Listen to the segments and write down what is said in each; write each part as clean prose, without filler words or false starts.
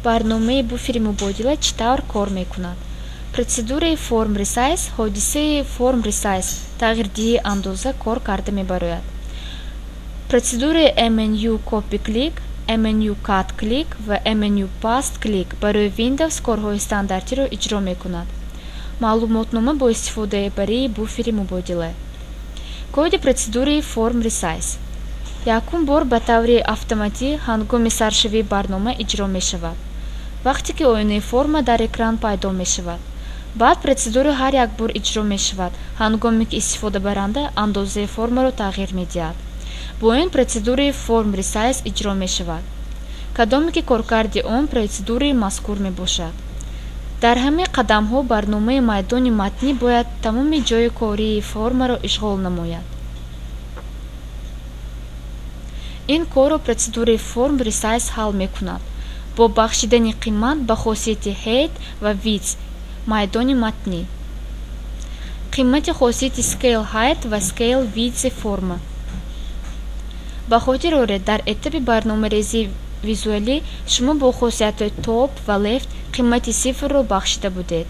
барномаи буфери мубодила чӣ тавр кор мекунад? Протседураи форм ресайз ҳодисаи форм ресайз тағйирдиҳии андоза кор карда мебарояд. Процедураи MNU Copy Click, MNU Cut Click ва MNU Paste Click барои Windows корҳои стандартиро иҷро мекунад. Маълумотнома бо истифодаи барои буфери мубодила. Коди процедураи форм ресайз. Якум бор ба таври автоматӣ ҳангоми саршавии барнома иҷро мешавад, вақте ки оинаи форма дар экран пайдо мешавад. Баъд процедура ҳар як бор иҷро мешавад ҳангоме ки истифодабаранда андозаи формаро тағйир медиҳад. Бо ин процедураи форм ресайз иҷро мешавад. Кадоме ки коркарди он процедураи мазкур мебошад. Дар ҳамаи қадамҳо барномаи майдони матнӣ бояд тамоми ҷои кории формаро ишғол намояд. ин корро процедураи форм ресайз ҳал мекунад бо бахшидани қимат ба хосияти height ва width майдони матнӣ. қимати хосияти scale height ва scale width форма. ба хотир оред, дар этапи барномарезии визуалӣ шумо бо хосиятҳои top ва left қимати сифрро бахшида будед.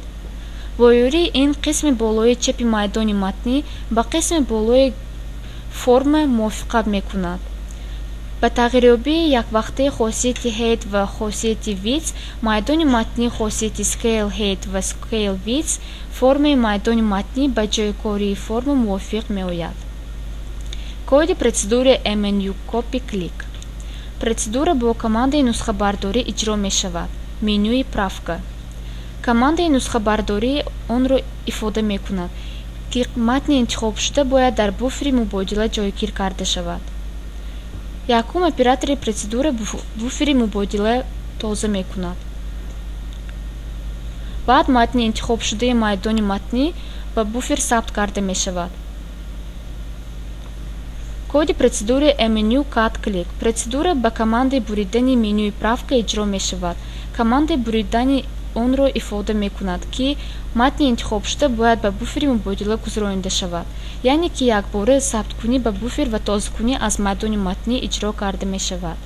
бо ёрии ин қисми болои чапи майдони матнӣ ба қисми болои форма мувофиқат мекунад. ба тағйирёбии яквақтаи хосияти height ва хосияти width майдони матнӣ хосияти scale height ва scale width формаи майдони матнӣ ба ҷои кории форма мувофиқ меояд. коди процедураи MNU Copy Click. Процедура бо командаи нусхабардорӣ иҷро мешавад. Менюи правка. командаи нусхабардорӣ онро ифода мекунад ки матни интихобшуда бояд дар буфери мубодила ҷойгир карда шавад. Якум оператори процедура буфери мубодила тоза мекунад. баъд матни интихобшудаи майдони матнӣ ба буфер сабт карда мешавад. коди процедураи MNU Cut Click. Процедура ба командаи буридани менюи правка иҷро мешавад. командаи буридани онро ифода мекунад ки матни интихобшуда бояд ба буфери мубодила гузаронида шавад, яъне ки якбора сабткунӣ ба буфер ва тозакунӣ аз майдони матнӣ иҷро карда мешавад.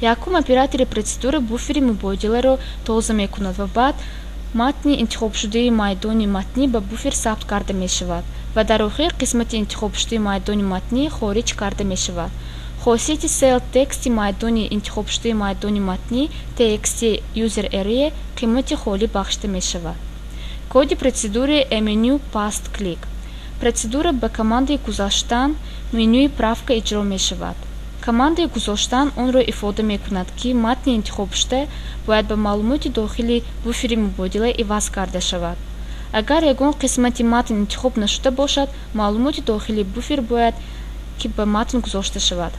Якум оператори процедура буфери мубодиларо тоза мекунад ва баъд матни интихобшудаи майдони матнӣ ба буфер сабт карда мешавад ва дар охир қисмати интихобшудаи майдони матнӣ хориҷ карда мешавад. хосияти cell тексти майдони интихобшудаи майдони матнӣ TXT user area қимати холӣ бахшида мешавад. коди процедураи MNU Paste Click. процедура ба командаи гузоштан менюи правка иҷро мешавад. командаи гузоштан онро ифода мекунад ки матни интихобшуда бояд ба маълумоти дохили буфери мубодила иваз карда шавад. агар ягон қисмати матн интихоб нашуда бошад, маълумоти дохили буфер бояд ки ба матн гузошта шавад.